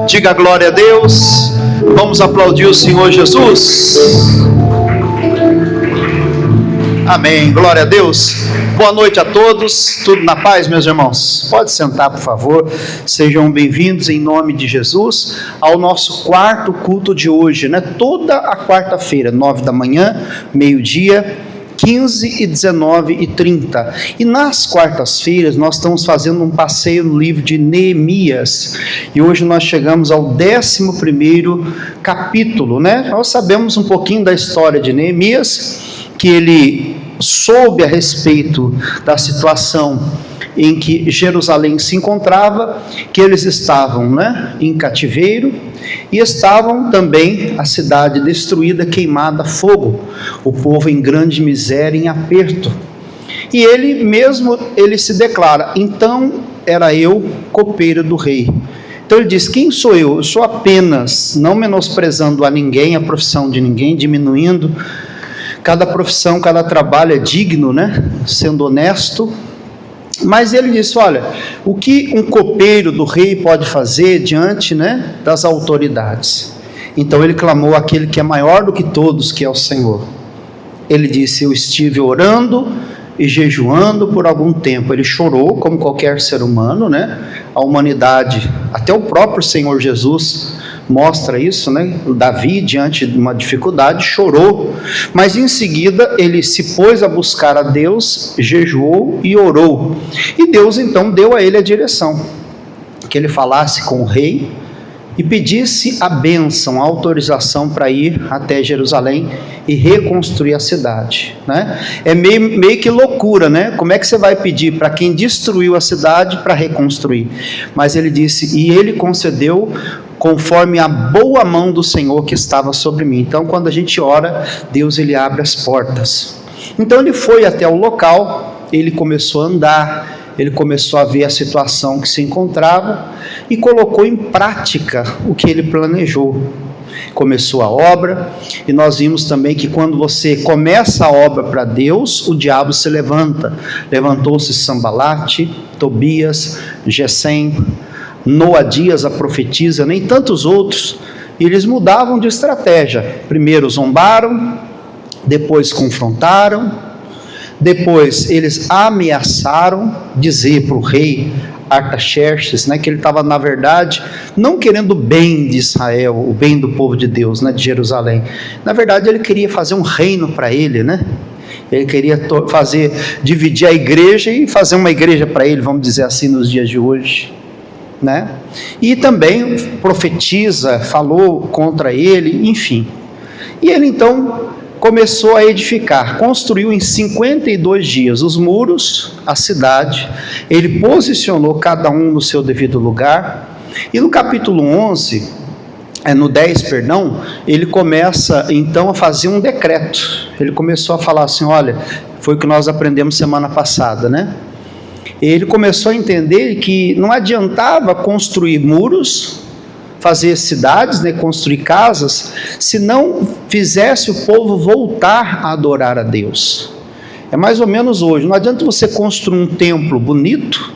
Diga glória a Deus. Vamos aplaudir o Senhor Jesus. Amém, glória a Deus. Boa noite a todos, tudo na paz, meus irmãos? Pode sentar, por favor. Sejam bem-vindos em nome de Jesus ao nosso quarto culto de hoje, né? Toda a quarta-feira, 9 da manhã, meio-dia, 15 e 19 e 30. E nas quartas-feiras nós estamos fazendo um passeio no livro de Neemias. E hoje nós chegamos ao 11º capítulo, né? Nós sabemos um pouquinho da história de Neemias, que ele soube a respeito da situação em que Jerusalém se encontrava, que eles estavam, né, em cativeiro, e estavam também a cidade destruída, queimada a fogo, o povo em grande miséria, em aperto. E ele se declara: então era eu copeiro do rei. Então ele diz: quem sou eu? Eu sou apenas, não menosprezando a ninguém, a profissão de ninguém, diminuindo. Cada profissão, cada trabalho é digno, né? Sendo honesto. Mas ele disse: olha, o que um copeiro do rei pode fazer diante, né, das autoridades? Então ele clamou àquele que é maior do que todos, que é o Senhor. Ele disse: eu estive orando e jejuando por algum tempo. Ele chorou, como qualquer ser humano, né? A humanidade, até o próprio Senhor Jesus mostra isso, né? O Davi, diante de uma dificuldade, chorou, mas em seguida ele se pôs a buscar a Deus, jejuou e orou, e Deus então deu a ele a direção, que ele falasse com o rei e pedisse a bênção, a autorização para ir até Jerusalém e reconstruir a cidade, né? É meio que loucura, né? Como é que você vai pedir para quem destruiu a cidade para reconstruir? Mas ele disse, e ele concedeu conforme a boa mão do Senhor que estava sobre mim. Então, quando a gente ora, Deus ele abre as portas. Então ele foi até o local, ele começou a andar, ele começou a ver a situação que se encontrava e colocou em prática o que ele planejou. Começou a obra, e nós vimos também que quando você começa a obra para Deus, o diabo se levanta. Levantou-se Sambalate, Tobias, Gesem, Noadias, a profetisa, nem tantos outros, e eles mudavam de estratégia. Primeiro zombaram, depois confrontaram, depois eles ameaçaram dizer para o rei Artaxerxes, né, que ele estava, na verdade, não querendo o bem de Israel, o bem do povo de Deus, né, de Jerusalém. Na verdade, ele queria fazer um reino para ele, né? Ele queria dividir a igreja e fazer uma igreja para ele, vamos dizer assim, nos dias de hoje, né? E também profetiza, falou contra ele, enfim. E ele então começou a edificar, construiu em 52 dias os muros, a cidade, ele posicionou cada um no seu devido lugar, e no capítulo 10, ele começa então a fazer um decreto. Ele começou a falar assim: olha, foi o que nós aprendemos semana passada, né? Ele começou a entender que não adiantava construir muros, fazer cidades, né, construir casas, se não fizesse o povo voltar a adorar a Deus. É mais ou menos hoje. Não adianta você construir um templo bonito,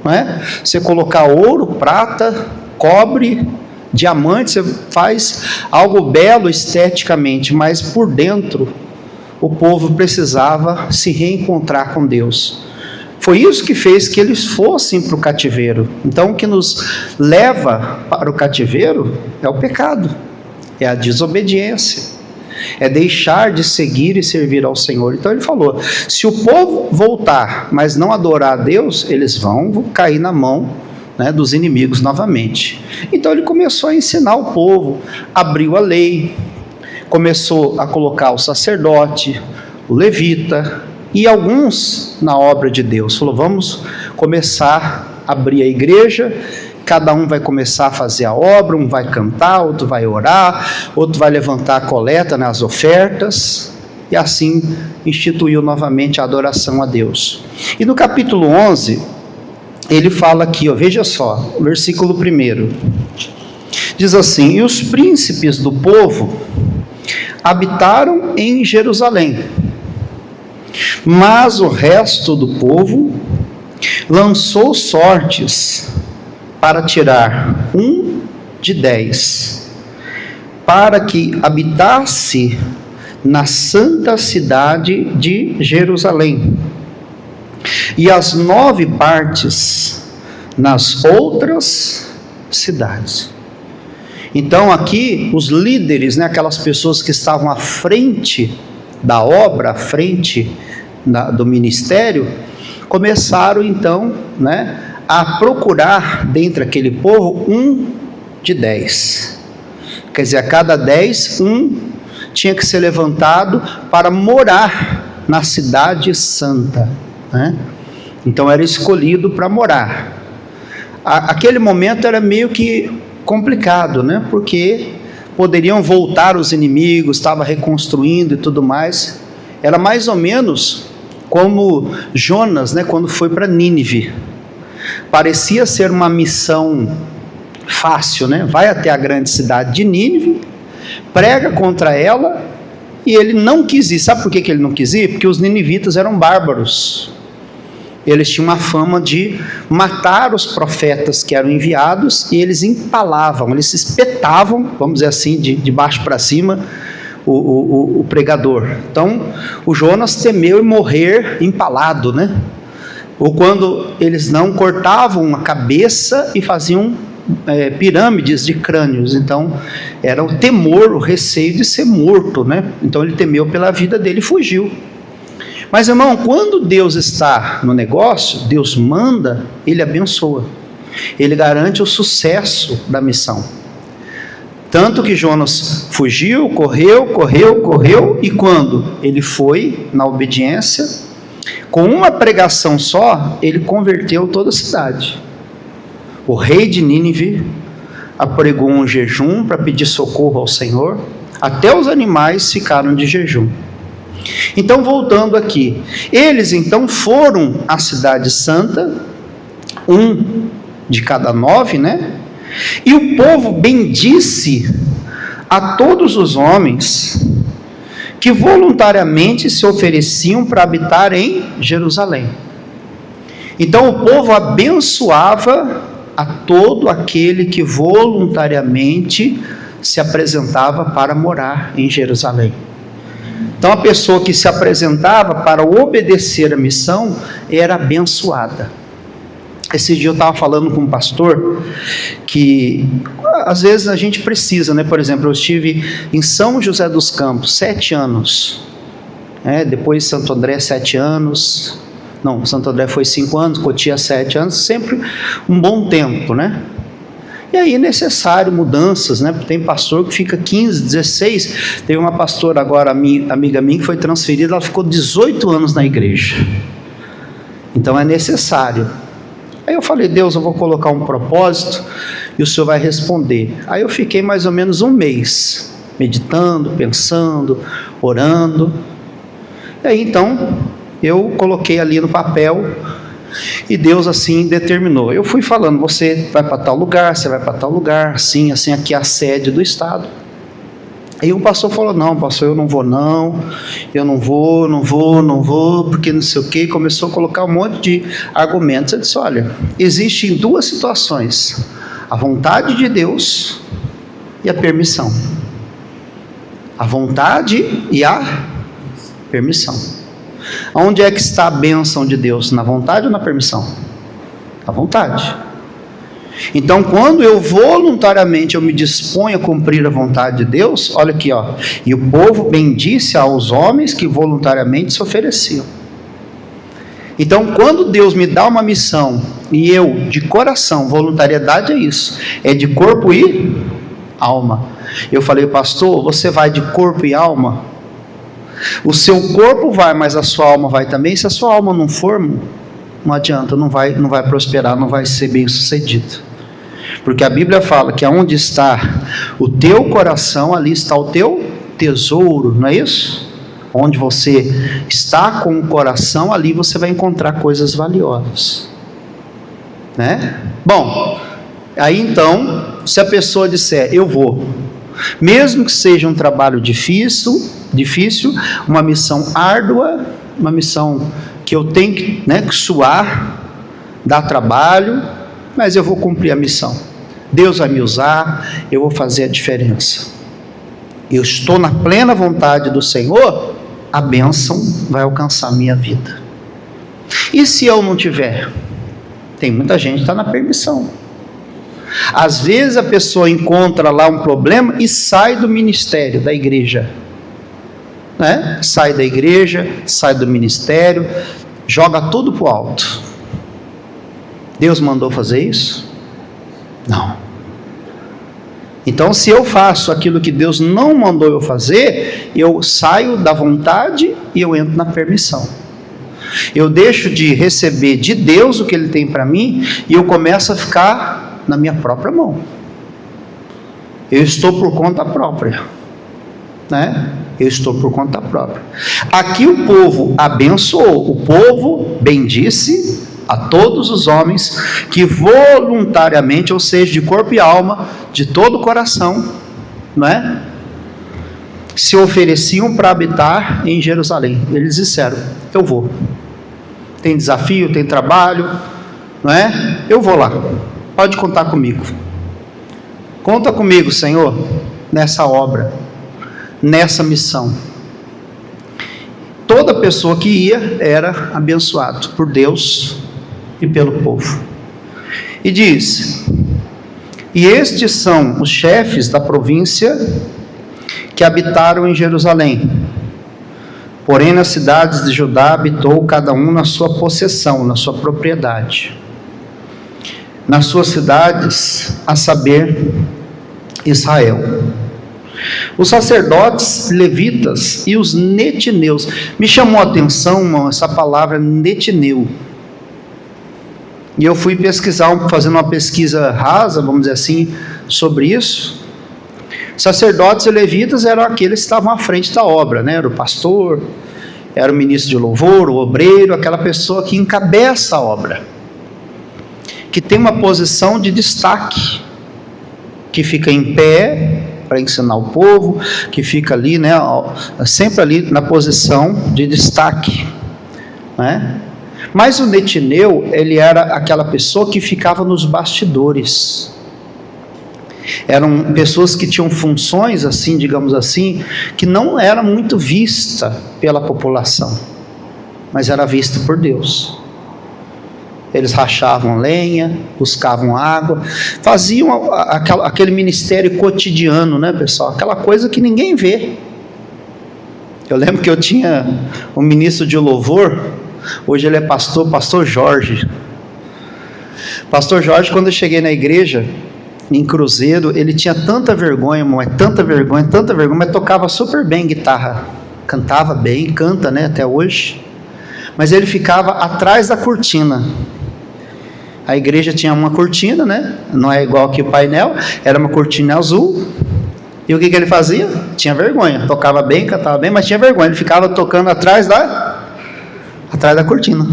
né? Você colocar ouro, prata, cobre, diamante, você faz algo belo esteticamente, mas por dentro o povo precisava se reencontrar com Deus. Foi isso que fez que eles fossem para o cativeiro. Então, o que nos leva para o cativeiro é o pecado, é a desobediência, é deixar de seguir e servir ao Senhor. Então ele falou: se o povo voltar, mas não adorar a Deus, eles vão cair na mão, né, dos inimigos novamente. Então ele começou a ensinar o povo, abriu a lei, começou a colocar o sacerdote, o levita, e alguns na obra de Deus. Falou: vamos começar a abrir a igreja, cada um vai começar a fazer a obra, um vai cantar, outro vai orar, outro vai levantar a coleta, né, as ofertas, e assim instituiu novamente a adoração a Deus. E no capítulo 11, ele fala aqui, ó, veja só, versículo 1, diz assim: e os príncipes do povo habitaram em Jerusalém, mas o resto do povo lançou sortes para tirar um de 10, para que habitasse na santa cidade de Jerusalém, e as 9 partes nas outras cidades. Então aqui os líderes, né, aquelas pessoas que estavam à frente da obra, à frente do ministério, começaram então, né, a procurar dentre aquele povo um de 10. Quer dizer, a cada 10, um tinha que ser levantado para morar na cidade santa, né? Então era escolhido para morar. Aquele momento era meio que complicado, né? Porque poderiam voltar os inimigos, estava reconstruindo e tudo mais. Era mais ou menos como Jonas, né, quando foi para Nínive. Parecia ser uma missão fácil, né? Vai até a grande cidade de Nínive, prega contra ela, e ele não quis ir. Sabe por que ele não quis ir? Porque os ninivitas eram bárbaros. Eles tinham uma fama de matar os profetas que eram enviados, e eles empalavam, eles espetavam, vamos dizer assim, de baixo para cima, o pregador. Então, o Jonas temeu morrer empalado, né? Ou quando eles não cortavam a cabeça e faziam pirâmides de crânios. Então, era o temor, o receio de ser morto, né? Então, ele temeu pela vida dele e fugiu. Mas, irmão, quando Deus está no negócio, Deus manda, Ele abençoa. Ele garante o sucesso da missão. Tanto que Jonas fugiu, correu, e quando ele foi na obediência, com uma pregação só, ele converteu toda a cidade. O rei de Nínive apregou um jejum para pedir socorro ao Senhor, até os animais ficaram de jejum. Então, voltando aqui, eles então foram à cidade santa, um de cada 9, né? E o povo bendisse a todos os homens que voluntariamente se ofereciam para habitar em Jerusalém. Então o povo abençoava a todo aquele que voluntariamente se apresentava para morar em Jerusalém. Então a pessoa que se apresentava para obedecer a missão era abençoada. Esse dia eu estava falando com um pastor que às vezes a gente precisa, né? Por exemplo, eu estive em São José dos Campos 7 anos, depois Santo André 7 anos, não, Santo André foi 5 anos, Cotia 7 anos, sempre um bom tempo, né? E aí é necessário mudanças, né? Tem pastor que fica 15, 16, teve uma pastora agora, amiga minha, que foi transferida, ela ficou 18 anos na igreja. Então é necessário. Aí eu falei, Deus, eu vou colocar um propósito e o Senhor vai responder. Aí eu fiquei mais ou menos um mês, meditando, pensando, orando. E aí então, eu coloquei ali no papel e Deus assim determinou. Eu fui falando, você vai para tal lugar, você vai para tal lugar, assim, aqui é a sede do Estado. Aí o pastor falou, não, pastor, eu não vou não, porque não sei o que, começou a colocar um monte de argumentos. Eu disse, olha, existem 2 situações, a vontade de Deus e a permissão. A vontade e a permissão. Onde é que está a bênção de Deus? Na vontade ou na permissão? Na vontade. Então, quando eu voluntariamente me disponho a cumprir a vontade de Deus, olha aqui, ó, e o povo bendisse aos homens que voluntariamente se ofereciam. Então, quando Deus me dá uma missão e eu, de coração, voluntariedade é isso, é de corpo e alma. Eu falei, pastor, você vai de corpo e alma? O seu corpo vai, mas a sua alma vai também. Se a sua alma não for, não adianta, não vai prosperar, não vai ser bem sucedido. Porque a Bíblia fala que aonde está o teu coração, ali está o teu tesouro, não é isso? Onde você está com o coração, ali você vai encontrar coisas valiosas, né? Bom, aí então, se a pessoa disser, eu vou, mesmo que seja um trabalho difícil, uma missão árdua, uma missão que eu tenho que suar, dar trabalho, mas eu vou cumprir a missão. Deus vai me usar, eu vou fazer a diferença. Eu estou na plena vontade do Senhor, a bênção vai alcançar a minha vida. E se eu não tiver? Tem muita gente que está na permissão. Às vezes a pessoa encontra lá um problema e sai do ministério, da igreja, né? Sai da igreja, sai do ministério, joga tudo para o alto. Deus mandou fazer isso? Não. Então, se eu faço aquilo que Deus não mandou eu fazer, eu saio da vontade e eu entro na permissão. Eu deixo de receber de Deus o que Ele tem para mim e eu começo a ficar na minha própria mão. Eu estou por conta própria, né? Eu estou por conta própria. Aqui o povo abençoou, o povo bendisse a todos os homens que voluntariamente, ou seja, de corpo e alma, de todo o coração, não é? Se ofereciam para habitar em Jerusalém. Eles disseram: eu vou. Tem desafio, tem trabalho, não é? Eu vou lá. Pode contar comigo. Conta comigo, Senhor, nessa obra, nessa missão. Toda pessoa que ia era abençoado por Deus e pelo povo. E diz: e estes são os chefes da província que habitaram em Jerusalém. Porém, nas cidades de Judá habitou cada um na sua possessão, na sua propriedade. Nas suas cidades, a saber, Israel. Os sacerdotes levitas e os netineus. Me chamou a atenção, irmão, essa palavra netineu. E eu fui pesquisar, fazendo uma pesquisa rasa, vamos dizer assim, sobre isso. Sacerdotes e levitas eram aqueles que estavam à frente da obra, né? Era o pastor, era o ministro de louvor, o obreiro, aquela pessoa que encabeça a obra, que tem uma posição de destaque, que fica em pé para ensinar o povo, que fica ali, né, sempre ali na posição de destaque, né? Mas o netineu, ele era aquela pessoa que ficava nos bastidores. Eram pessoas que tinham funções, assim, digamos assim, que não era muito vista pela população, mas era vista por Deus. Eles rachavam lenha, buscavam água, faziam aquele ministério cotidiano, né, pessoal? Aquela coisa que ninguém vê. Eu lembro que eu tinha um ministro de louvor, hoje ele é pastor Jorge. Pastor Jorge, quando eu cheguei na igreja, em Cruzeiro, ele tinha tanta vergonha, tanta vergonha, mas tocava super bem guitarra, cantava bem, canta, né, até hoje, mas ele ficava atrás da cortina. A igreja tinha uma cortina, né, não é igual aqui o painel, era uma cortina azul, e o que ele fazia? Tinha vergonha, tocava bem, cantava bem, mas tinha vergonha, ele ficava tocando atrás da cortina,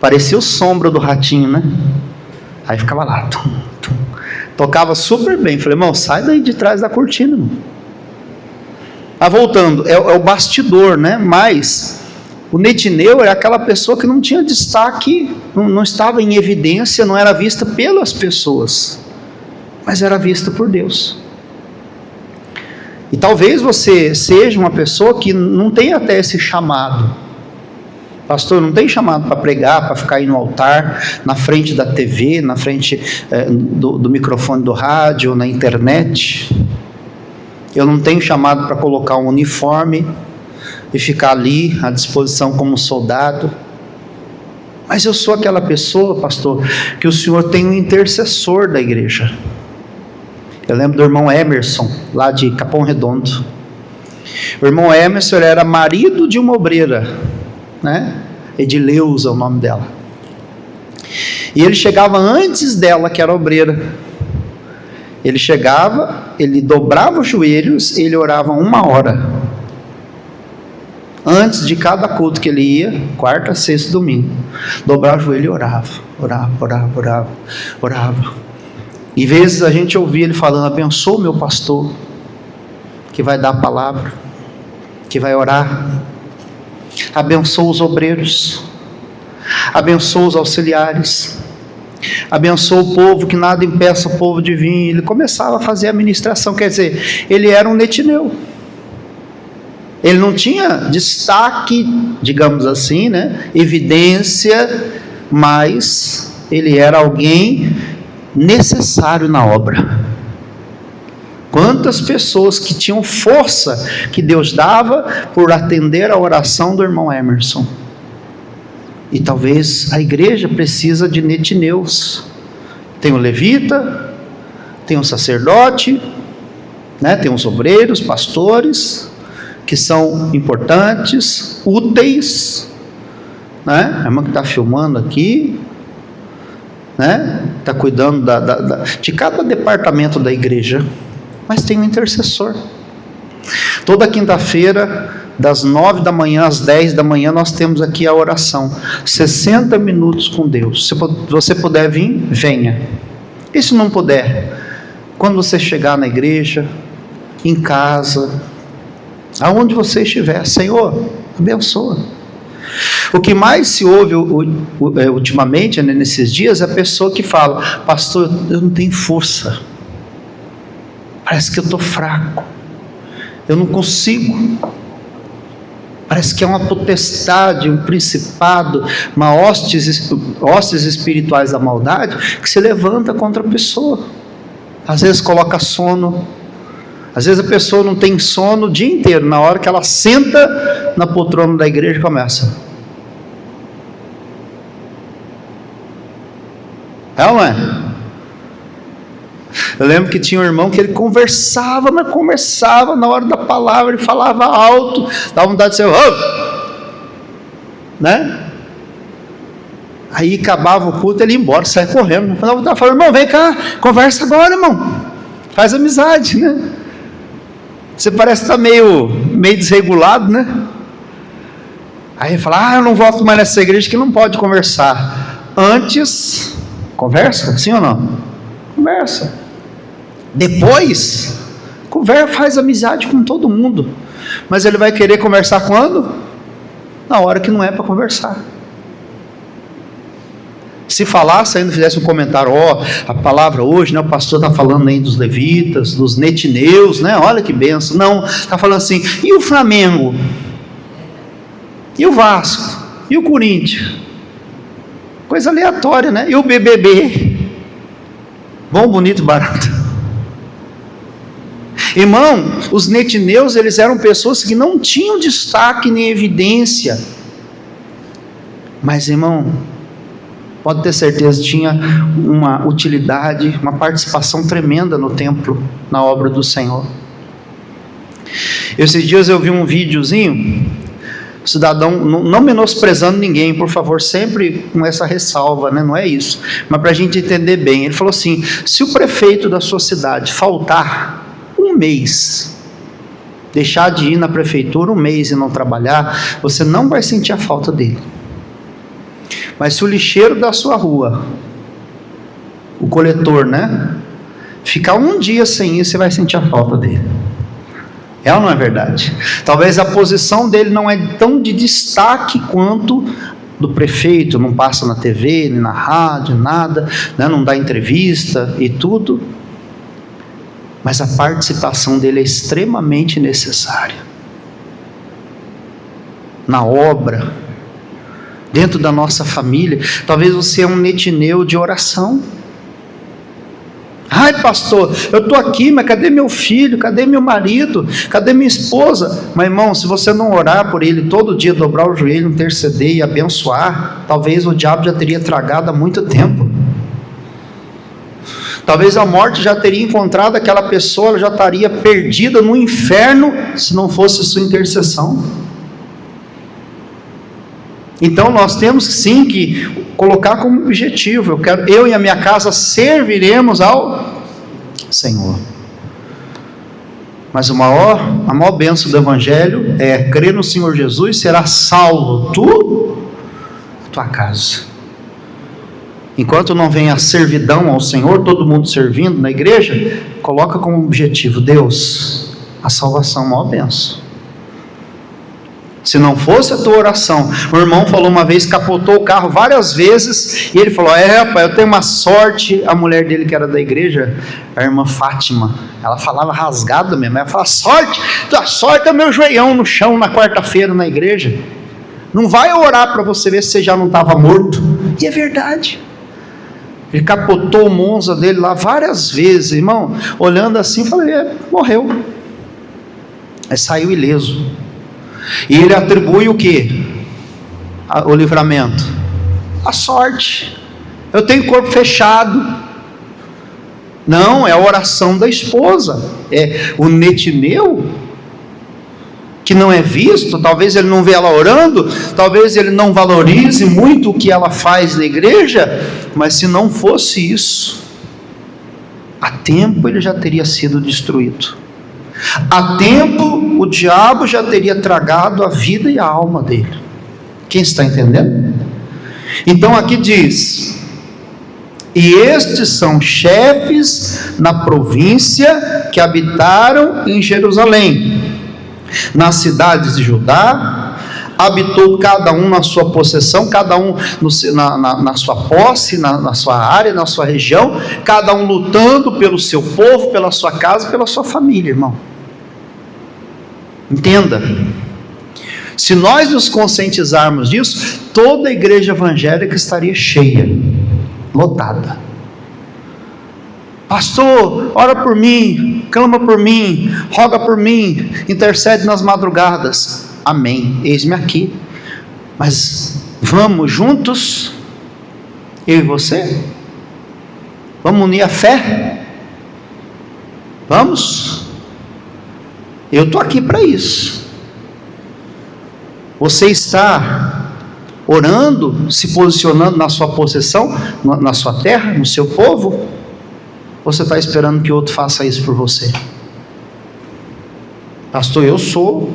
parecia o Sombra do Ratinho, né, aí ficava lá, tocava super bem. Falei: irmão, sai daí de trás da cortina, irmão. Voltando, é o bastidor, né? Mas o netineu é aquela pessoa que não tinha destaque, não estava em evidência, não era vista pelas pessoas, mas era vista por Deus. E talvez você seja uma pessoa que não tem até esse chamado. Pastor, não tem chamado para pregar, para ficar aí no altar, na frente da TV, na frente do microfone do rádio, na internet. Eu não tenho chamado para colocar um uniforme e ficar ali à disposição como soldado. Mas eu sou aquela pessoa, pastor, que o Senhor tem um intercessor da igreja. Eu lembro do irmão Emerson, lá de Capão Redondo. O irmão Emerson era marido de uma obreira, né? Edileuza é o nome dela, e ele chegava antes dela, que era obreira. Ele chegava, ele dobrava os joelhos, ele orava 1 hora antes de cada culto que ele ia, quarta, sexta, domingo. Dobrava o joelho e orava. E vezes a gente ouvia ele falando: abençoa o meu pastor, que vai dar a palavra, que vai orar. Abençoa os obreiros, abençoa os auxiliares, Abençoa o povo, que nada impeça o povo de vir. Ele começava a fazer a ministração, quer dizer, ele era um netineu. Ele não tinha destaque, digamos assim, né? Evidência, mas ele era alguém necessário na obra. Quantas pessoas que tinham força que Deus dava por atender a oração do irmão Emerson. E talvez a igreja precisa de netineus. Tem o levita, tem o sacerdote, né? Tem os obreiros, pastores, que são importantes, úteis, né? A irmã que está filmando aqui, né? Está cuidando de cada departamento da igreja. Mas tem um intercessor. Toda quinta-feira, das 9 da manhã às 10 da manhã, nós temos aqui a oração. 60 minutos com Deus. Se você puder vir, venha. E se não puder, quando você chegar na igreja, em casa, aonde você estiver, Senhor, abençoa. O que mais se ouve ultimamente, né, nesses dias, é a pessoa que fala: pastor, eu não tenho força. Parece que eu estou fraco, eu não consigo, parece que é uma potestade, um principado, uma hostes espirituais da maldade, que se levanta contra a pessoa. Às vezes coloca sono, às vezes a pessoa não tem sono o dia inteiro, na hora que ela senta na poltrona da igreja começa. É ou não é? Eu lembro que tinha um irmão que ele conversava, mas conversava, na hora da palavra ele falava alto, dava vontade de ser, né? Aí acabava o culto, ele ia embora, saia correndo. Eu falava, irmão, vem cá, conversa agora, irmão, faz amizade, né? Você parece estar meio desregulado, né? Aí ele fala, eu não volto mais nessa igreja que não pode conversar. Antes, conversa, sim ou não? Conversa. Depois, conversa, faz amizade com todo mundo. Mas ele vai querer conversar quando? Na hora que não é para conversar. Se falasse ainda, fizesse um comentário, a palavra hoje, né, o pastor está falando aí dos levitas, dos netineus, né, olha que benção. Não, está falando assim, e o Flamengo? E o Vasco? E o Corinthians? Coisa aleatória, né? E o BBB? Bom, bonito, barato. Irmão, os netineus, eles eram pessoas que não tinham destaque nem evidência. Mas, irmão, pode ter certeza, tinha uma utilidade, uma participação tremenda no templo, na obra do Senhor. Esses dias eu vi um videozinho, cidadão, não menosprezando ninguém, por favor, sempre com essa ressalva, né? Não é isso, mas para a gente entender bem. Ele falou assim: se o prefeito da sua cidade faltar um mês, deixar de ir na prefeitura um mês e não trabalhar, você não vai sentir a falta dele. Mas se o lixeiro da sua rua, o coletor, né, ficar um dia sem ir, você vai sentir a falta dele. É ou não é verdade? Talvez a posição dele não é tão de destaque quanto do prefeito, não passa na TV, nem na rádio, nada, né, não dá entrevista e tudo, mas a participação dele é extremamente necessária. Na obra, dentro da nossa família. Talvez você é um netineu de oração. Ai, pastor, eu estou aqui, mas cadê meu filho? Cadê meu marido? Cadê minha esposa? Mas, irmão, se você não orar por ele todo dia, dobrar o joelho, interceder e abençoar, talvez o diabo já teria tragado há muito tempo. Talvez a morte já teria encontrado aquela pessoa, ela já estaria perdida no inferno, se não fosse sua intercessão. Então nós temos sim que colocar como objetivo: eu e a minha casa serviremos ao Senhor. Mas a maior bênção do Evangelho é crer no Senhor Jesus, será salvo tu, a tua casa. Enquanto não vem a servidão ao Senhor, todo mundo servindo na igreja, coloca como objetivo: Deus, a salvação, a maior bênção. Se não fosse a tua oração. O irmão falou uma vez, capotou o carro várias vezes, e ele falou, rapaz, eu tenho uma sorte. A mulher dele, que era da igreja, a irmã Fátima, ela falava rasgado mesmo, ela falava, tua sorte é meu joelhão no chão na quarta-feira na igreja. Não vai orar para você ver se você já não estava morto. E é verdade. Ele capotou o Monza dele lá várias vezes, irmão, olhando assim, falei, morreu. Aí saiu ileso. E ele atribui o que? O livramento? A sorte. Eu tenho corpo fechado. Não, é a oração da esposa. É o Netineu, que não é visto. Talvez ele não vê ela orando, talvez ele não valorize muito o que ela faz na igreja, mas se não fosse isso, há tempo ele já teria sido destruído. Há tempo o diabo já teria tragado a vida e a alma dele. Quem está entendendo? Então aqui diz, e estes são chefes na província que habitaram em Jerusalém, nas cidades de Judá, habitou cada um na sua possessão, cada um na sua posse, na sua área, na sua região, cada um lutando pelo seu povo, pela sua casa, pela sua família, irmão. Entenda, se nós nos conscientizarmos disso, toda a igreja evangélica estaria cheia, lotada. Pastor, ora por mim, clama por mim, roga por mim, intercede nas madrugadas. Amém, eis-me aqui. Mas vamos juntos, eu e você? Vamos unir a fé? Vamos? Eu estou aqui para isso. Você está orando, se posicionando na sua possessão, na sua terra, no seu povo? Ou você está esperando que outro faça isso por você? Pastor, eu sou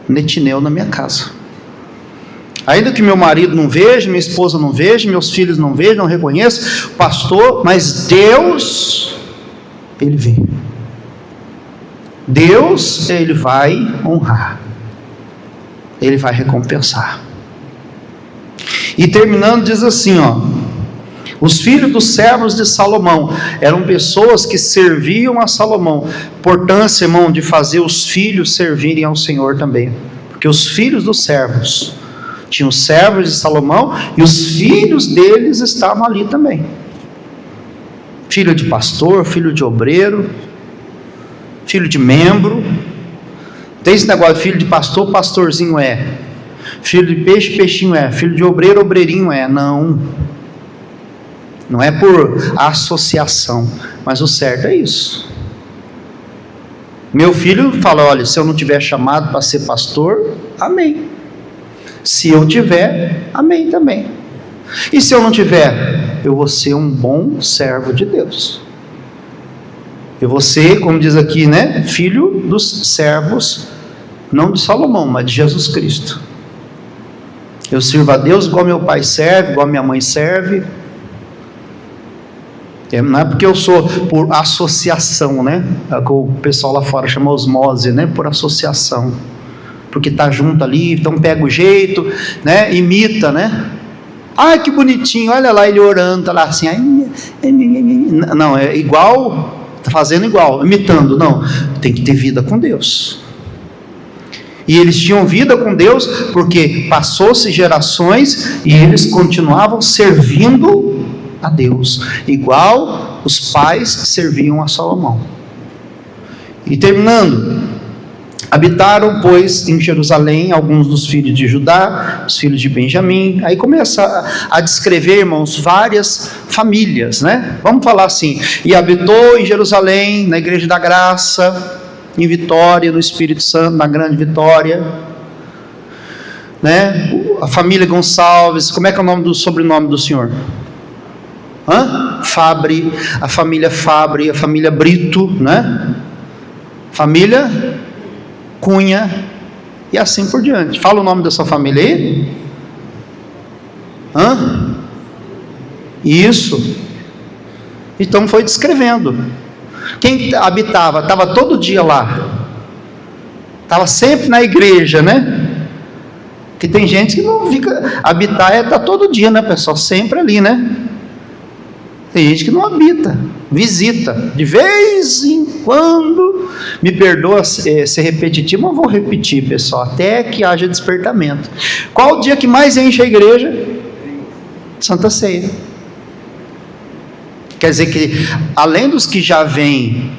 Netineu na minha casa. Ainda que meu marido não veja, minha esposa não veja, meus filhos não vejam, não reconheçam, pastor, mas Deus, Ele vê. Deus, Ele vai honrar, Ele vai recompensar. E terminando diz assim, os filhos dos servos de Salomão eram pessoas que serviam a Salomão. Importância, irmão, de fazer os filhos servirem ao Senhor também, porque os filhos dos servos, tinham os servos de Salomão e os filhos deles estavam ali também. Filho de pastor, filho de obreiro, filho de membro. Tem esse negócio de filho de pastor, pastorzinho é. Filho de peixe, peixinho é. Filho de obreiro, obreirinho é. Não é por associação, mas o certo é isso. Meu filho fala, olha, se eu não tiver chamado para ser pastor, amém. Se eu tiver, amém também. E se eu não tiver, eu vou ser um bom servo de Deus. Eu vou ser, como diz aqui, né, filho dos servos, não de Salomão, mas de Jesus Cristo. Eu sirvo a Deus igual meu pai serve, igual minha mãe serve. Não é porque eu sou por associação, né? É o que o pessoal lá fora chama osmose, né? Por associação. Porque está junto ali, então pega o jeito, né? Imita, né? Ai, que bonitinho, olha lá ele orando, tá lá assim. Não, é igual, tá fazendo igual, imitando. Não, tem que ter vida com Deus. E eles tinham vida com Deus porque passou-se gerações e eles continuavam servindo a Deus, igual os pais serviam a Salomão. E terminando, habitaram, pois, em Jerusalém alguns dos filhos de Judá, os filhos de Benjamim. Aí começa a descrever, irmãos, várias famílias, né? Vamos falar assim, e habitou em Jerusalém, na Igreja da Graça, em Vitória, no Espírito Santo, na Grande Vitória, né? A família Gonçalves. Como é que é o nome do sobrenome do senhor? Fabre, a família Fabre, a família Brito, né? Família Cunha, e assim por diante. Fala o nome da sua família aí. Isso. Então foi descrevendo. Quem habitava, estava todo dia lá, estava sempre na igreja, né? Porque tem gente que não fica, habitar é estar todo dia, né, pessoal? Sempre ali, né? Tem gente que não habita, visita, de vez em quando. Me perdoa ser repetitivo, mas vou repetir, pessoal, até que haja despertamento. Qual o dia que mais enche a igreja? Santa Ceia. Quer dizer que, além dos que já vêm,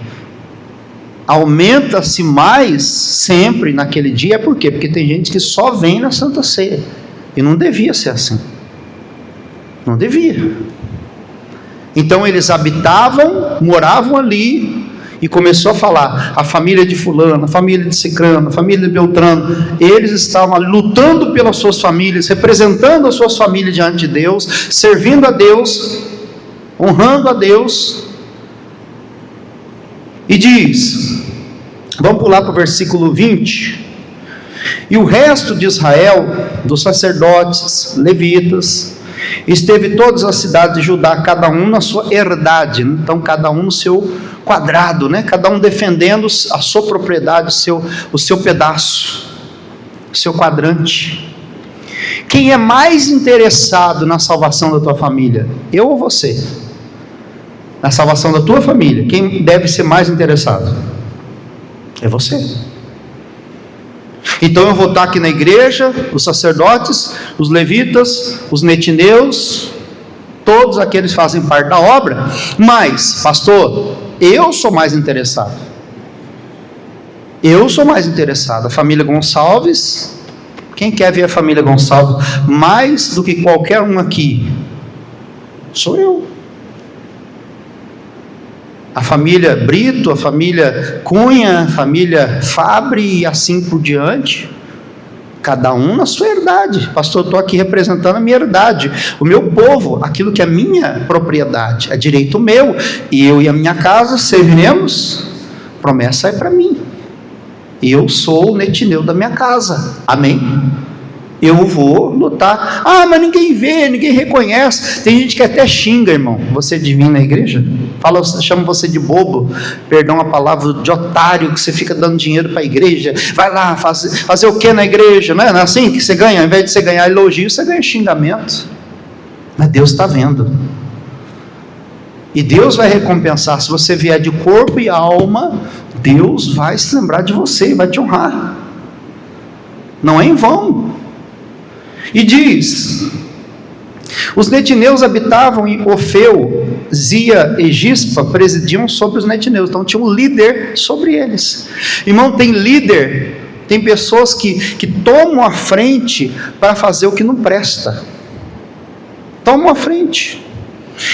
aumenta-se mais sempre naquele dia. Por quê? Porque tem gente que só vem na Santa Ceia, e não devia ser assim, não devia. Então eles habitavam, moravam ali, e começou a falar, a família de fulano, a família de cicrano, a família de beltrano, eles estavam ali lutando pelas suas famílias, representando as suas famílias diante de Deus, servindo a Deus, honrando a Deus. E diz, vamos pular para o versículo 20, e o resto de Israel, dos sacerdotes, levitas, esteve todas as cidades de Judá, cada um na sua herdade, então cada um no seu quadrado, né? Cada um defendendo a sua propriedade, o seu pedaço, o seu quadrante. Quem é mais interessado na salvação da tua família? Eu ou você? Na salvação da tua família, quem deve ser mais interessado? É você. Então eu vou estar aqui na igreja, os sacerdotes, os levitas, os netineus, todos aqueles fazem parte da obra, mas, pastor, eu sou mais interessado. Eu sou mais interessado. A família Gonçalves, quem quer ver a família Gonçalves mais do que qualquer um aqui? Sou eu. A família Brito, a família Cunha, a família Fabre e assim por diante, cada um na sua herdade. Pastor, eu estou aqui representando a minha herdade, o meu povo, aquilo que é minha propriedade, é direito meu, e eu e a minha casa serviremos. Promessa é para mim, eu sou o netineu da minha casa, amém? Eu vou lutar. Ah, mas ninguém vê, ninguém reconhece. Tem gente que até xinga, irmão. Você divina na igreja? Chama você de bobo, perdão a palavra, de otário, que você fica dando dinheiro para a igreja. Vai lá, fazer o que na igreja? Não é assim que você ganha? Ao invés de você ganhar elogio, você ganha xingamento. Mas Deus está vendo. E Deus vai recompensar. Se você vier de corpo e alma, Deus vai se lembrar de você e vai te honrar. Não é em vão. E diz, os netineus habitavam em Ofeu, Zia e Gispa presidiam sobre os netineus, então tinha um líder sobre eles. Irmão, tem líder, tem pessoas que tomam a frente para fazer o que não presta, tomam a frente.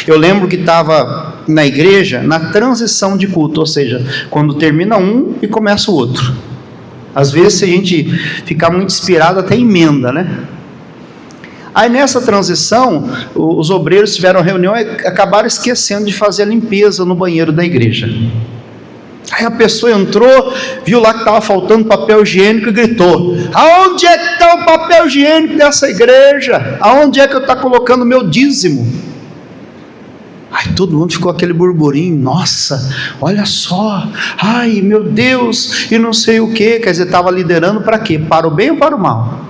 Eu lembro que estava na igreja, na transição de culto, ou seja, quando termina um e começa o outro. Às vezes, se a gente ficar muito inspirado, até emenda, né? Aí nessa transição, os obreiros tiveram reunião e acabaram esquecendo de fazer a limpeza no banheiro da igreja. Aí a pessoa entrou, viu lá que estava faltando papel higiênico e gritou: aonde é que está o papel higiênico dessa igreja? Aonde é que eu estou colocando o meu dízimo? Aí todo mundo ficou aquele burburinho: nossa, olha só, ai meu Deus, e não sei o que. Quer dizer, estava liderando para quê? Para o bem ou para o mal?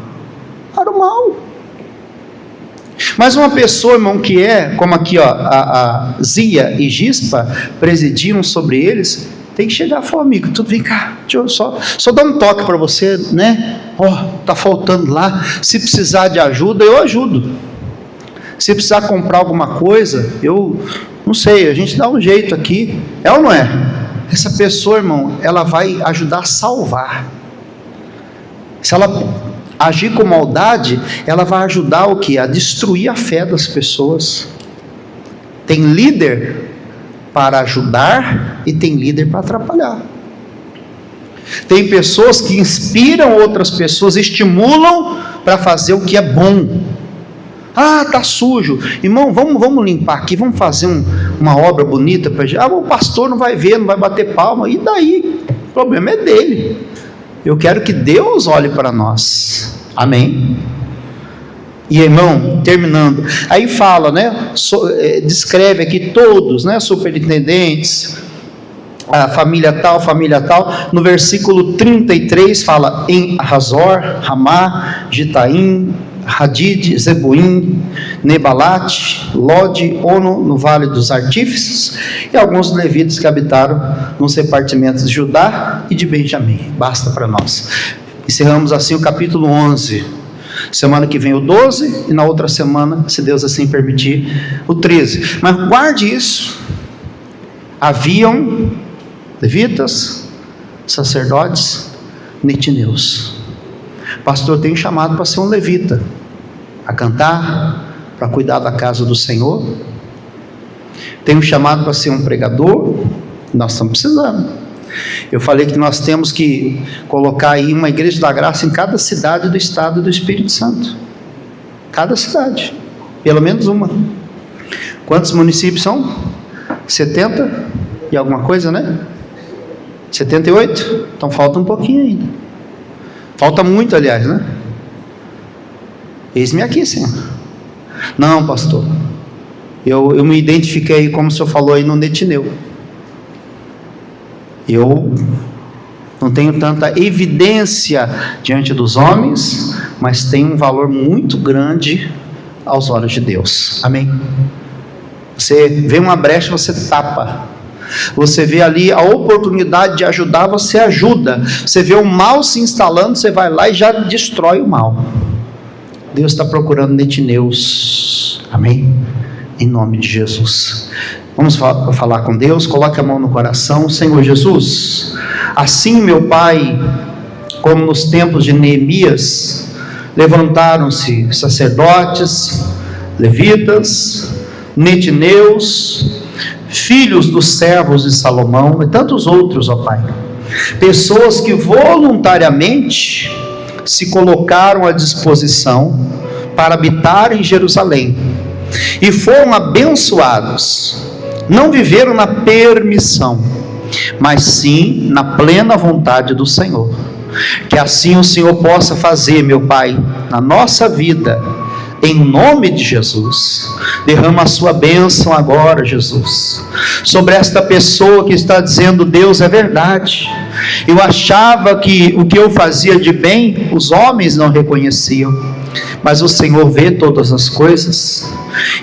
Para o mal. Mas uma pessoa, irmão, que é, como aqui, ó, a Zia e Gispa presidiam sobre eles, tem que chegar e falar: amigo, tudo, vem cá, deixa eu só dar um toque para você, né? Tá faltando lá, se precisar de ajuda, eu ajudo. Se precisar comprar alguma coisa, eu não sei, a gente dá um jeito aqui. É ou não é? Essa pessoa, irmão, ela vai ajudar a salvar. Se ela agir com maldade, ela vai ajudar o que? A destruir a fé das pessoas. Tem líder para ajudar e tem líder para atrapalhar. Tem pessoas que inspiram outras pessoas, estimulam para fazer o que é bom. Ah, tá sujo, irmão, vamos limpar aqui, vamos fazer uma obra bonita para gente. Ah, o pastor não vai ver, não vai bater palma, e daí? O problema é dele. Eu quero que Deus olhe para nós, amém? E irmão, terminando, aí fala, né, descreve aqui todos, né, superintendentes, a família tal, no versículo 33 fala em Hazor, Ramá, Gitaim, Hadid, Zeboim, Nebalate, Lode, Ono, no Vale dos Artífices, e alguns levitas que habitaram nos repartimentos de Judá e de Benjamim. Basta para nós. Encerramos assim o capítulo 11. Semana que vem o 12, e na outra semana, se Deus assim permitir, o 13. Mas guarde isso. Haviam levitas, sacerdotes, netineus. Pastor, tem chamado para ser um levita, a cantar, para cuidar da casa do Senhor. Tem chamado para ser um pregador. Nós estamos precisando. Eu falei que nós temos que colocar aí uma igreja da graça em cada cidade do estado do Espírito Santo. Cada cidade, pelo menos uma. Quantos municípios são? 70 e alguma coisa, né? 78? Então falta um pouquinho ainda. Falta muito, aliás, né? Eis-me aqui, Senhor. Não, pastor, eu me identifiquei, como o senhor falou aí, no Netineu. Eu não tenho tanta evidência diante dos homens, mas tenho um valor muito grande aos olhos de Deus. Amém? Você vê uma brecha, você tapa. Você vê ali a oportunidade de ajudar, você ajuda. Você vê o mal se instalando, você vai lá e já destrói o mal. Deus está procurando netineus. Amém? Em nome de Jesus. Vamos falar com Deus. Coloque a mão no coração. Senhor Jesus, assim, meu Pai, como nos tempos de Neemias, levantaram-se sacerdotes, levitas, netineus, filhos dos servos de Salomão e tantos outros, ó Pai, pessoas que voluntariamente se colocaram à disposição para habitar em Jerusalém e foram abençoados. Não viveram na permissão, mas sim na plena vontade do Senhor. Que assim o Senhor possa fazer, meu Pai, na nossa vida, em nome de Jesus. Derrama a sua bênção agora, Jesus, sobre esta pessoa que está dizendo: Deus, é verdade, eu achava que o que eu fazia de bem, os homens não reconheciam, mas o Senhor vê todas as coisas,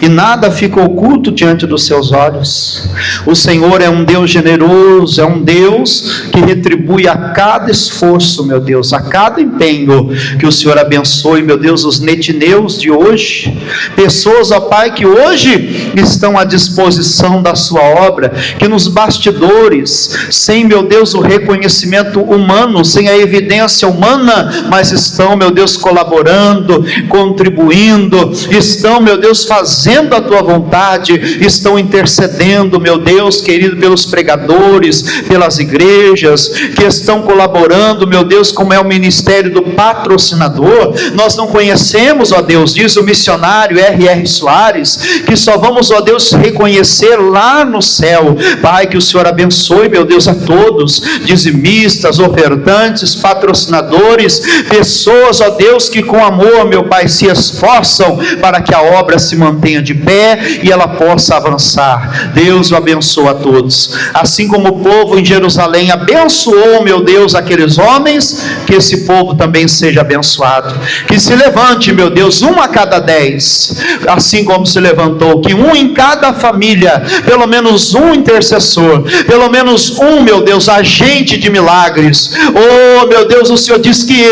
e nada fica oculto diante dos seus olhos. O Senhor é um Deus generoso, é um Deus que retribui a cada esforço, meu Deus, a cada empenho. Que o Senhor abençoe, meu Deus, os netineus de hoje, pessoas, ó Pai, que hoje estão à disposição da sua obra, que nos bastidores, sem, meu Deus, o reconhecimento humano, sem a evidência humana, mas estão, meu Deus, colaborando, contribuindo, estão, meu Deus, fazendo a tua vontade, estão intercedendo, meu Deus querido, pelos pregadores, pelas igrejas, que estão colaborando, meu Deus, como é o ministério do patrocinador. Nós não conhecemos, ó Deus, diz o missionário R.R. Soares, que só vamos, ó Deus, reconhecer lá no céu. Pai, que o Senhor abençoe, meu Deus, a todos, dizimistas, ofertantes, patrocinadores, pessoas, ó Deus, que com amor, meu Pai, se esforçam para que a obra se mantenha de pé e ela possa avançar. Deus o abençoa a todos, assim como o povo em Jerusalém abençoou, meu Deus, aqueles homens, que esse povo também seja abençoado, que se levante, meu Deus, 1 a cada 10, assim como se levantou, que 1 em cada família, pelo menos um intercessor, pelo menos um, meu Deus, agente de milagres. Oh, meu Deus, o Senhor diz que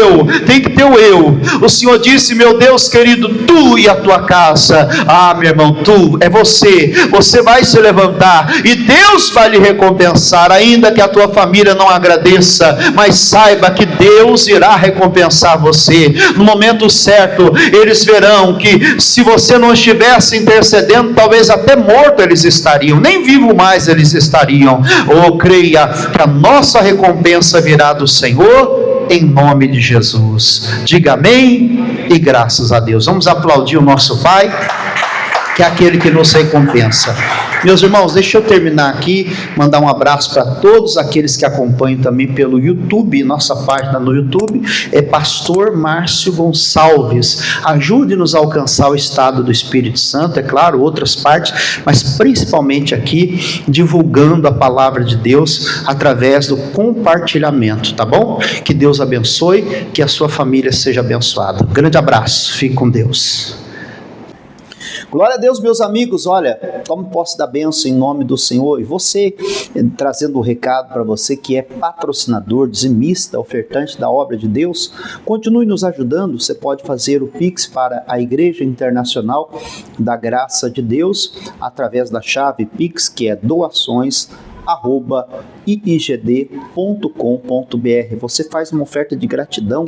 tem que ter o eu. O Senhor disse, meu Deus querido, tu e a tua casa. Ah, meu irmão, você vai se levantar e Deus vai lhe recompensar, ainda que a tua família não agradeça, mas saiba que Deus irá recompensar você no momento certo. Eles verão que se você não estivesse intercedendo, talvez até morto eles estariam, nem vivo mais eles estariam. Oh, creia que a nossa recompensa virá do Senhor, em nome de Jesus. Diga amém e graças a Deus. Vamos aplaudir o nosso Pai. que é aquele que nos recompensa. Meus irmãos, deixa eu terminar aqui, mandar um abraço para todos aqueles que acompanham também pelo YouTube, nossa página no YouTube é Pastor Márcio Gonçalves. Ajude-nos a alcançar o estado do Espírito Santo, é claro, outras partes, mas principalmente aqui, divulgando a palavra de Deus através do compartilhamento, tá bom? Que Deus abençoe, que a sua família seja abençoada. Grande abraço, fique com Deus. Glória a Deus, meus amigos. Olha, tome posse da bênção em nome do Senhor. E você, trazendo um recado para você que é patrocinador, dizimista, ofertante da obra de Deus, continue nos ajudando. Você pode fazer o Pix para a Igreja Internacional da Graça de Deus, através da chave Pix, que é doações@iigd.com.br. Você faz uma oferta de gratidão,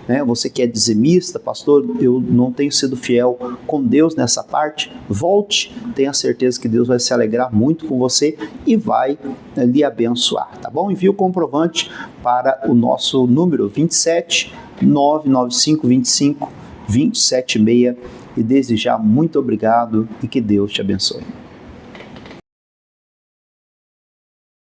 né? Você que é dizimista, pastor, eu não tenho sido fiel com Deus nessa parte, volte, tenha certeza que Deus vai se alegrar muito com você e vai lhe abençoar, tá bom? Envie o comprovante para o nosso número 27 995 25 276 e desde já muito obrigado e que Deus te abençoe.